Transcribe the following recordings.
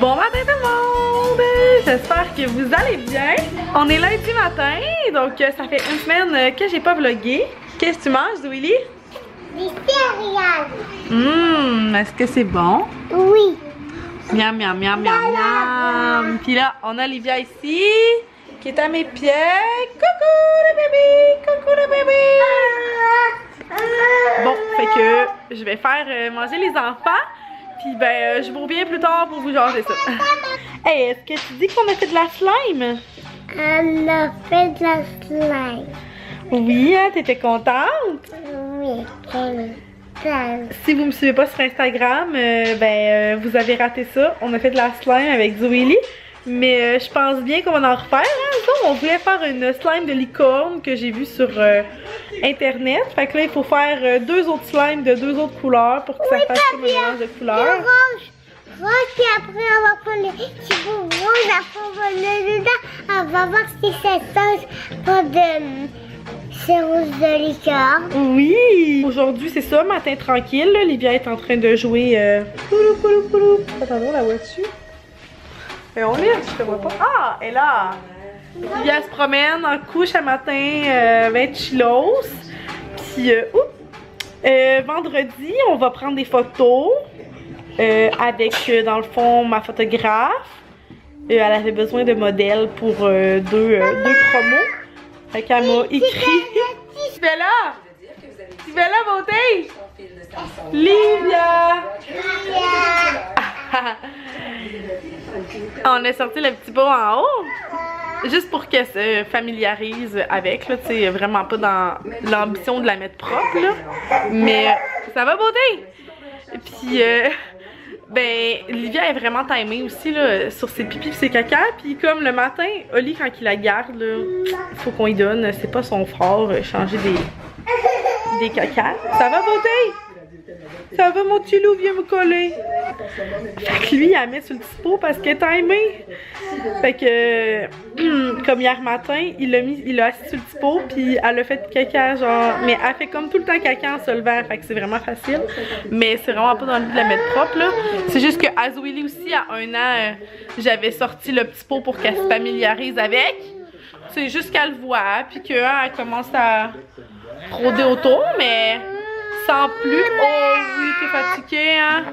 Bon matin tout le monde! J'espère que vous allez bien. On est lundi matin, donc ça fait une semaine que j'ai pas vlogué. Qu'est-ce que tu manges, Willy? Des céréales. Est-ce que c'est bon? Oui. Miam, miam, miam, miam, miam. Puis là, on a Livia ici, qui est à mes pieds. Coucou le bébé! Coucou le bébé! Bon, fait que je vais faire manger les enfants. Puis ben, je vous reviens plus tard pour vous jaser ça. Hey, est-ce que tu dis qu'on a fait de la slime? On a fait de la slime. Oui, hein, t'étais contente? Oui, quelle slime. Si vous me suivez pas sur Instagram, vous avez raté ça. On a fait de la slime avec Zoélie. Mais je pense bien qu'on va en refaire. Hein? On voulait faire une slime de licorne que j'ai vue sur internet. Fait que là, il faut faire deux autres slimes de deux autres couleurs pour que ça fasse comme un mélange de couleurs. Rouge, puis après on va prendre les petits bouts rouges, après on va le dedans. On va voir si ça change pas de rouge de licorne. Oui! Aujourd'hui, c'est ça, matin tranquille. Là. Livia est en train de jouer. Attendons, la vois-tu? Et on est, je te vois pas. Ah, elle est là! Livia se promène en couche à matin, 20 kilos. Puis, vendredi, on va prendre des photos avec, dans le fond, ma photographe. Elle avait besoin de modèles pour deux promos. Fait qu'elle m'a écrit. Tu fais là? Tu fais là, beauté? Livia! On a sorti le petit pot en haut. Juste pour qu'elle se familiarise avec, là, tu sais, vraiment pas dans l'ambition de la mettre propre, là. Mais ça va, beauté? Puis, Livia est vraiment timée aussi, là, sur ses pipis et ses caca. Puis comme le matin, Oli, quand il la garde, là, il faut qu'on lui donne, c'est pas son fort, changer des caca. Ça va, beauté? Ça va, mon petit loup, viens me coller. Fait que lui, il la met sur le petit pot parce qu'elle est timée. Fait que, comme hier matin, il l'a assis sur le petit pot, puis elle a fait caca, genre. Mais elle fait comme tout le temps caca en se levant, fait que c'est vraiment facile. Mais c'est vraiment pas dans le but de la mettre propre, là. C'est juste que à Zoélie aussi, à 1 an, j'avais sorti le petit pot pour qu'elle se familiarise avec. C'est juste qu'elle le voit, puis qu'elle commence à rôder autour, mais sans plus. Oh oui, t'es fatiguée, hein?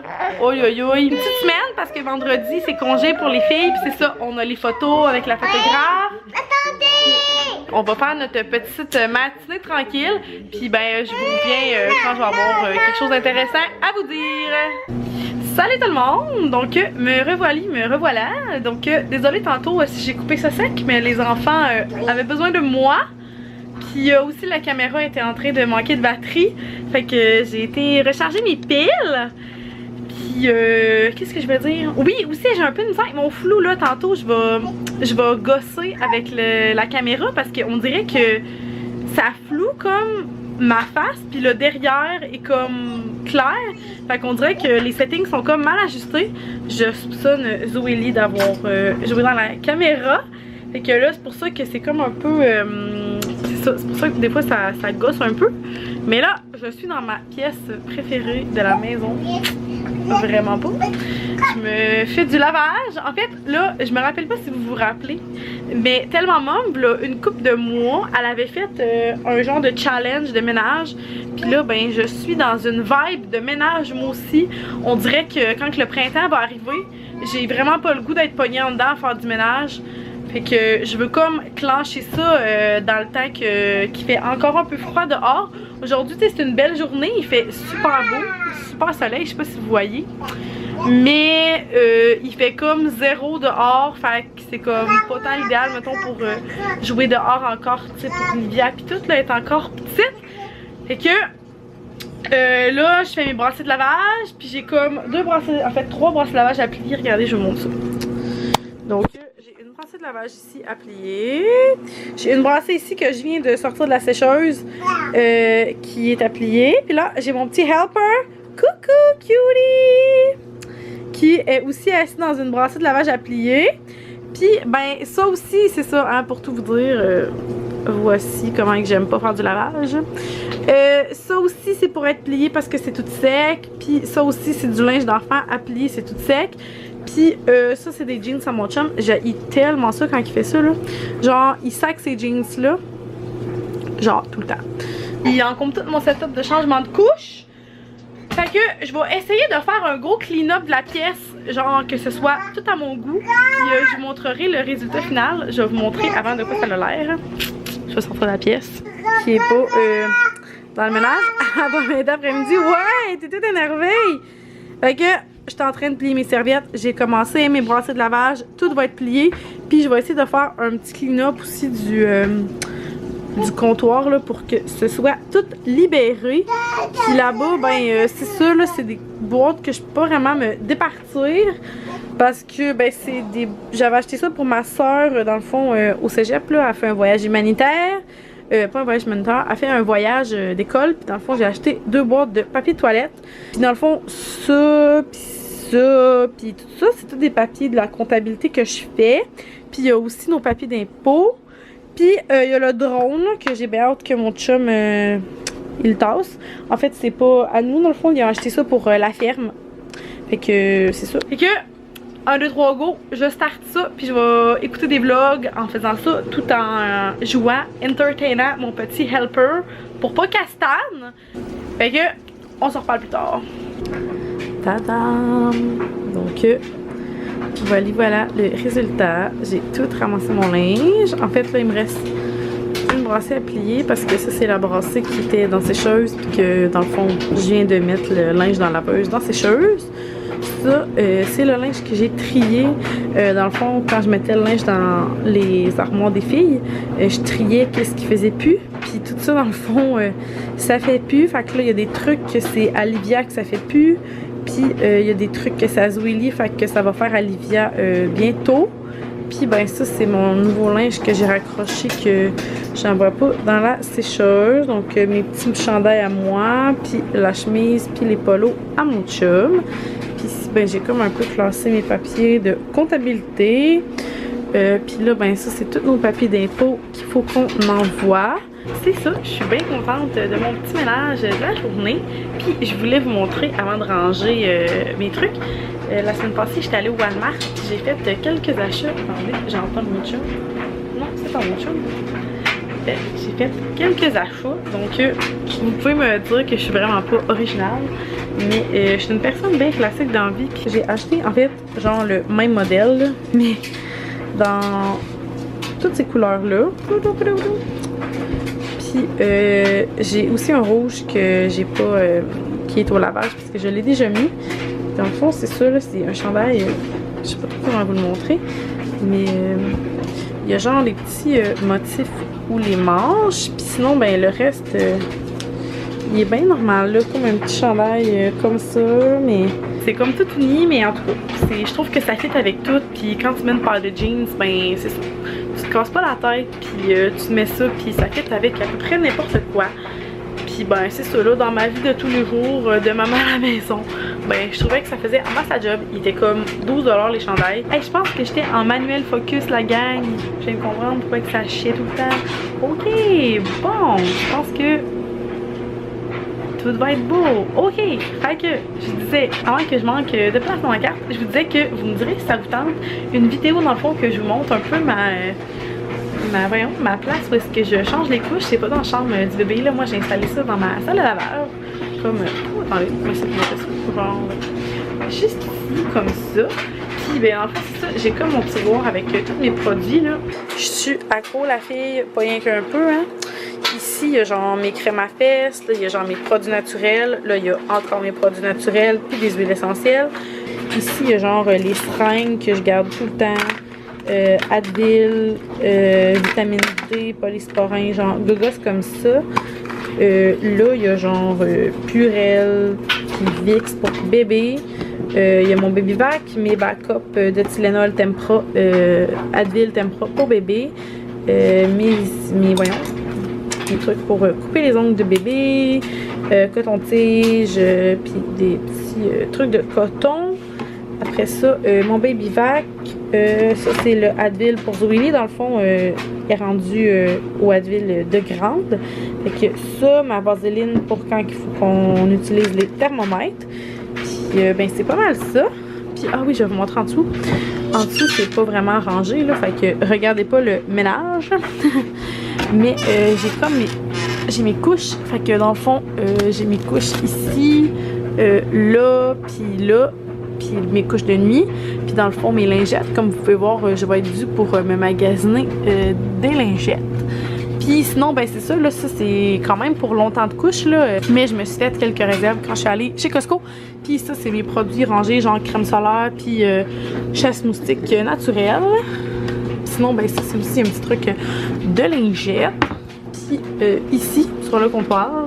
Oi, oi, oi. Une petite semaine parce que vendredi, c'est congé pour les filles. Puis c'est ça, on a les photos avec la photographe. Attendez! On va faire notre petite matinée tranquille. Puis ben, je vous reviens quand je vais avoir quelque chose d'intéressant à vous dire. Salut tout le monde! Donc, me revoilà. Donc, désolée tantôt si j'ai coupé ça sec, mais les enfants avaient besoin de moi. Puis aussi la caméra était en train de manquer de batterie. Fait que j'ai été recharger mes piles. Puis qu'est-ce que je veux dire? Oui, aussi j'ai un peu de misère avec mon flou là. Tantôt je vais gosser avec la caméra parce qu'on dirait que ça floue comme ma face. Puis le derrière est comme clair. Fait qu'on dirait que les settings sont comme mal ajustés. Je soupçonne Zoélie d'avoir joué dans la caméra. Fait que là c'est pour ça que c'est comme un peu... c'est pour ça que des fois ça gosse un peu. Mais là, je suis dans ma pièce préférée de la maison. Vraiment pas. Je me fais du lavage. En fait, là, je me rappelle pas si vous vous rappelez. Mais tellement Mom, là, une couple de mois, elle avait fait un genre de challenge de ménage. Puis là, ben, je suis dans une vibe de ménage moi aussi. On dirait que quand le printemps va arriver, j'ai vraiment pas le goût d'être pognée en dedans à faire du ménage. Fait que je veux comme clencher ça dans le temps qu'il fait encore un peu froid dehors. Aujourd'hui, c'est une belle journée, il fait super beau, super soleil, je sais pas si vous voyez. Mais il fait comme 0 dehors, fait que c'est comme pas tant l'idéal, mettons, pour jouer dehors encore, tu sais, pour Livia puis tout, là, elle est encore petite. Fait que là, je fais mes bracelets de lavage, puis j'ai comme 3 bracelets de lavage à plier, regardez, je vous montre ça. Donc, une bracelet de lavage ici à plier. J'ai une bracelet ici que je viens de sortir de la sécheuse qui est à plier. Puis là, j'ai mon petit helper. Coucou, cutie! Qui est aussi assis dans une bracelet de lavage à plier. Puis, ben, ça aussi, c'est ça, hein, pour tout vous dire. Voici comment que j'aime pas faire du lavage. Ça aussi, c'est pour être plié parce que c'est tout sec. Puis, ça aussi, c'est du linge d'enfant à plier, c'est tout sec. Puis ça c'est des jeans à mon chum. J'haïs tellement ça quand il fait ça là. Genre il sac ces jeans là. Genre tout le temps. Il encombre tout mon setup de changement de couche. Fait que je vais essayer de faire un gros clean-up de la pièce. Genre que ce soit tout à mon goût. Puis je vous montrerai le résultat final. Je vais vous montrer avant de quoi ça a l'air. Je vais sortir la pièce. Qui est pas dans le ménage. Avant l'après-midi. Ouais, t'es toute énervée. Fait que j'étais en train de plier mes serviettes. J'ai commencé mes brassées de lavage. Tout va être plié. Puis je vais essayer de faire un petit clean-up aussi du comptoir là, pour que ce soit tout libéré. Puis là-bas, ben c'est ça, là, c'est des boîtes que je peux pas vraiment me départir. Parce que ben c'est des. J'avais acheté ça pour ma soeur, dans le fond, au cégep, là. Elle fait un voyage humanitaire. Pas un voyage humanitaire, elle fait un voyage d'école. Puis dans le fond, j'ai acheté 2 boîtes de papier de toilette. Puis dans le fond, ça, puis tout ça, c'est tous des papiers de la comptabilité que je fais. Puis il y a aussi nos papiers d'impôt. Puis il y a le drone là, que j'ai bien hâte que mon chum il tasse. En fait, c'est pas à nous, dans le fond, il a acheté ça pour la ferme. Fait que c'est ça. Fait que 1, 2, 3, go, je starte ça, puis je vais écouter des vlogs en faisant ça, tout en jouant, entertainant mon petit helper pour pas castane. Fait que, on se reparle plus tard. Tadam! Donc, voilà le résultat. J'ai tout ramassé mon linge. En fait, là, il me reste une brassée à plier parce que ça, c'est la brassée qui était dans sécheuse, puis que, dans le fond, je viens de mettre le linge dans la laveuse dans sécheuse. Ça, c'est le linge que j'ai trié. Dans le fond, quand je mettais le linge dans les armoires des filles, je triais qu'est-ce qui faisait plus. Puis tout ça, dans le fond, ça fait plus. Fait que là, il y a des trucs que c'est à Livia que ça fait plus. Puis il y a des trucs que c'est à Zoélie. Fait que ça va faire à Livia bientôt. Puis ben ça, c'est mon nouveau linge que j'ai raccroché que j'envoie pas dans la sécheuse. Donc mes petits chandails à moi, puis la chemise, puis les polos à mon chum. Puis ici, ben j'ai comme un peu classé mes papiers de comptabilité. Puis là, ben ça, c'est tous nos papiers d'impôt qu'il faut qu'on envoie. C'est ça, je suis bien contente de mon petit ménage de la journée. Puis je voulais vous montrer avant de ranger mes trucs. La semaine passée, j'étais allée au Walmart. J'ai fait quelques achats. Attendez, j'entends mon chum. Non, c'est pas mon chum. J'ai fait quelques achats. Donc, vous pouvez me dire que je suis vraiment pas originale. Mais je suis une personne bien classique dans la vie. Puis j'ai acheté, en fait, genre le même modèle, mais dans toutes ces couleurs-là. Puis j'ai aussi un rouge que j'ai pas, qui est au lavage parce que je l'ai déjà mis. Dans le fond, c'est ça, là, c'est un chandail, je sais pas trop comment vous le montrer, mais il y a genre les petits motifs ou les manches, puis sinon, ben le reste, il est bien normal, là, comme un petit chandail comme ça, mais c'est comme tout uni, mais en tout cas, je trouve que ça fit avec tout, puis quand tu mets une paire de jeans, ben c'est ça. Tu te casses pas la tête, puis tu te mets ça, puis ça fit avec à peu près n'importe quoi. Puis ben c'est ça, là, dans ma vie de tous les jours, de maman à la maison, ben je trouvais que ça faisait en masse à job. Il était comme 12 $ les chandails. Hey, je pense que j'étais en manuel focus, la gang. Je viens de comprendre pourquoi que ça chiait tout le temps. Ok, bon, je pense que tout va être beau. Ok, fait que je disais, avant que je manque de place dans ma carte, je vous disais que vous me direz si ça vous tente une vidéo dans le fond que je vous montre un peu ma place où est-ce que je change les couches. C'est pas dans la chambre du bébé, là. Moi j'ai installé ça dans ma salle de lavage. Comme, attendez, moi c'est genre juste ici, comme ça. Puis ben en fait c'est ça, j'ai comme mon tiroir avec tous mes produits là. Je suis accro la fille, pas rien qu'un peu, hein. Ici, il y a genre mes crèmes à fesses, là, il y a genre mes produits naturels, là, il y a encore mes produits naturels, puis des huiles essentielles. Ici, il y a genre les seringues que je garde tout le temps, Advil, vitamine D, polysporin, genre gogos comme ça. Là, il y a genre Purell, puis Vicks pour bébé. Il y a mon Babyvac, mes backups de Tylenol, Tempra, Advil, Tempra pour bébé. Mes trucs pour couper les ongles de bébé, coton-tige, puis des petits trucs de coton. Après ça, mon Babyvac, ça c'est le Advil pour Zoélie. Dans le fond, il est rendu au Advil de grande. Fait que ça, ma vaseline pour quand il faut qu'on utilise les thermomètres. Puis ben c'est pas mal ça. Puis ah oui, je vais vous montrer en dessous. En dessous, c'est pas vraiment rangé là, fait que regardez pas le ménage. Mais j'ai mes couches, fait que dans le fond, j'ai mes couches ici, là, puis mes couches de nuit, puis dans le fond mes lingettes. Comme vous pouvez voir, je vais être due pour me magasiner des lingettes. Puis sinon, ben c'est ça, là, ça c'est quand même pour longtemps de couches, là. Mais je me suis fait quelques réserves quand je suis allée chez Costco. Puis ça, c'est mes produits rangés, genre crème solaire, puis chasse moustique naturelle. Sinon, ben ça, c'est aussi un petit truc de lingettes. Puis ici, sur le comptoir,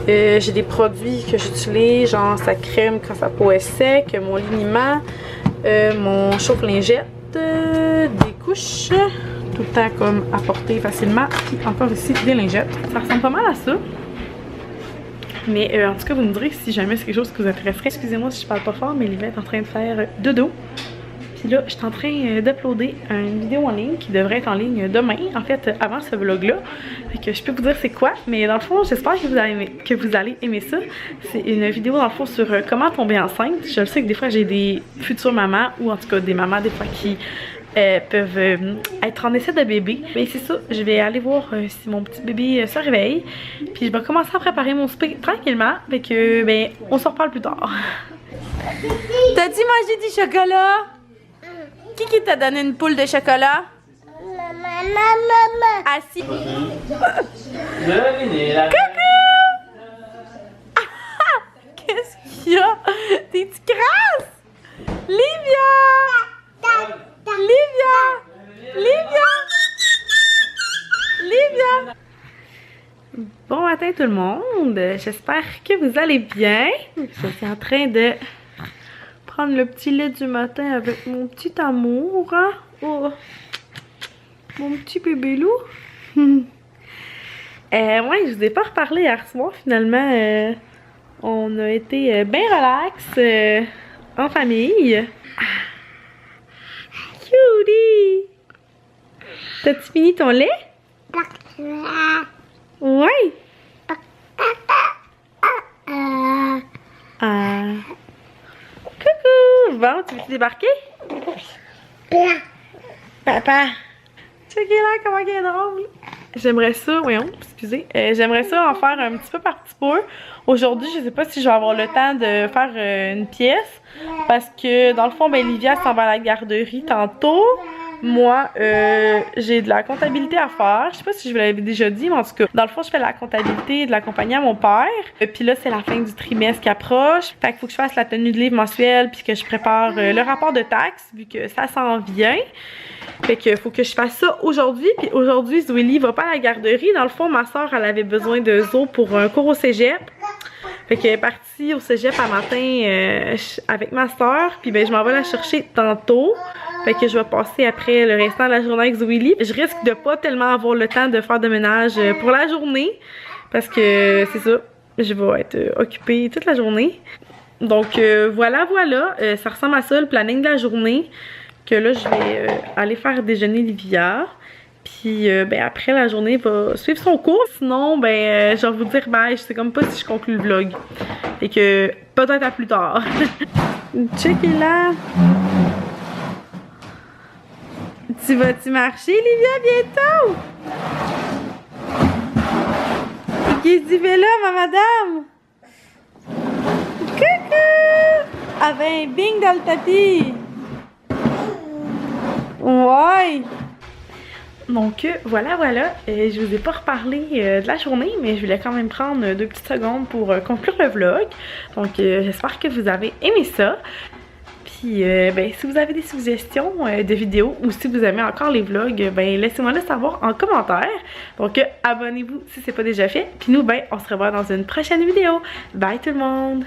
j'ai des produits que j'utilise, genre sa crème quand sa peau est sec, mon liniment, mon chauffe-lingette, des couches, tout le temps comme à porter facilement, puis encore ici des lingettes. Ça ressemble pas mal à ça. Mais en tout cas, vous me direz si jamais c'est quelque chose qui vous intéresserait. Excusez-moi si je parle pas fort, mais Livia est en train de faire dodo. Puis là, je suis en train d'uploader une vidéo en ligne qui devrait être en ligne demain, en fait, avant ce vlog-là. Fait que je peux vous dire c'est quoi, mais dans le fond, j'espère que vous allez aimer ça. C'est une vidéo, dans le fond, sur comment tomber enceinte. Je le sais que des fois, j'ai des futures mamans, ou en tout cas des mamans, des fois, qui peuvent être en essai de bébé. Mais c'est ça, je vais aller voir si mon petit bébé se réveille. Puis je vais commencer à préparer mon souper tranquillement. Fait que, ben, on s'en reparle plus tard. T'as-tu mangé du chocolat? Qui t'a donné une poule de chocolat? Maman. Assis. Coucou! Qu'est-ce qu'il y a? T'es-tu crasse? Livia! Livia! Bon matin tout le monde, j'espère que vous allez bien. Je suis en train de prendre le petit lait du matin avec mon petit amour. Hein? Oh, mon petit bébé loup. Ouais, je vous ai pas reparlé hier soir finalement. On a été bien relax en famille. Cutie! T'as-tu fini ton lait? Ouais! Coucou! Bon, tu veux-tu débarquer? Papa! Checkez là comment il est drôle! J'aimerais ça, voyons, excusez, j'aimerais ça en faire un petit peu par petit peu. Aujourd'hui, je sais pas si je vais avoir le temps de faire une pièce. Parce que dans le fond, ben, Livia s'en va à la garderie tantôt. Moi, j'ai de la comptabilité à faire. Je sais pas si je vous l'avais déjà dit, mais en tout cas, dans le fond, je fais la comptabilité de la compagnie à mon père. Puis là, c'est la fin du trimestre qui approche. Fait qu'il faut que je fasse la tenue de livre mensuelle, puis que je prépare le rapport de taxes, vu que ça s'en vient. Fait qu'il faut que je fasse ça aujourd'hui. Puis aujourd'hui, Zoélie va pas à la garderie. Dans le fond, ma soeur, elle avait besoin de Zo pour un cours au cégep. Fait qu'elle est partie au cégep un matin avec ma soeur. Puis ben, je m'en vais la chercher tantôt. Fait que je vais passer après le restant de la journée avec Zoélie. Je risque de pas tellement avoir le temps de faire de ménage pour la journée. Parce que c'est ça, je vais être occupée toute la journée. Donc voilà. Ça ressemble à ça le planning de la journée. Que là, je vais aller faire déjeuner Livia. Puis ben après la journée va suivre son cours. Sinon ben je vais vous dire bye. Je sais comme pas si je conclue le vlog. Et que peut-être à plus tard. Checkez là. Tu vas-tu marcher Livia bientôt? Qu'est-ce que tu fais là ma madame? Coucou! Ah ben bing dans le tapis. Ouais! Donc voilà, je vous ai pas reparlé de la journée, mais je voulais quand même prendre 2 petites secondes pour conclure le vlog. Donc j'espère que vous avez aimé ça. Puis ben, si vous avez des suggestions de vidéos ou si vous aimez encore les vlogs, ben laissez-moi le savoir en commentaire. Donc abonnez-vous si c'est pas déjà fait. Puis nous, ben on se revoit dans une prochaine vidéo. Bye tout le monde!